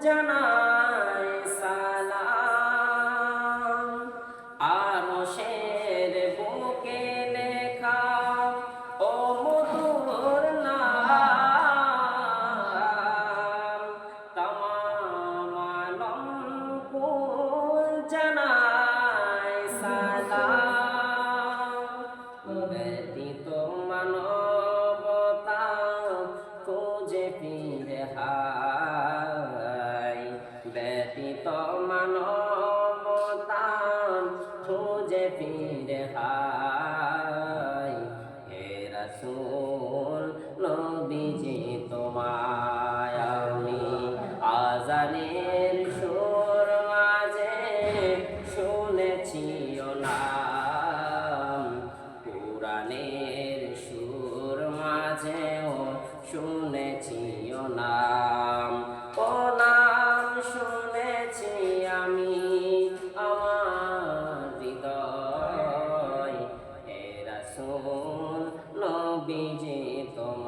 জানাই সালাম। আরশের বুকে লেখা ও মধুর নাম, তামাম আলম কুল জানাই সালাম। ব্যতীত মানবতা খুঁজে ফিরে হায়, ব্যতীত মানবতা খুঁজে ফিরে হায়। হে রাসূল নবীজি তোমায় আমি আযানের সুর মাঝে শুনেছি ও নাম, কুরআনের সুর মাঝেও শুনেছি ও নাম। ও নাম শুনেছি আমি আমার হৃদয়, হে রাসূল নবীজি তোমার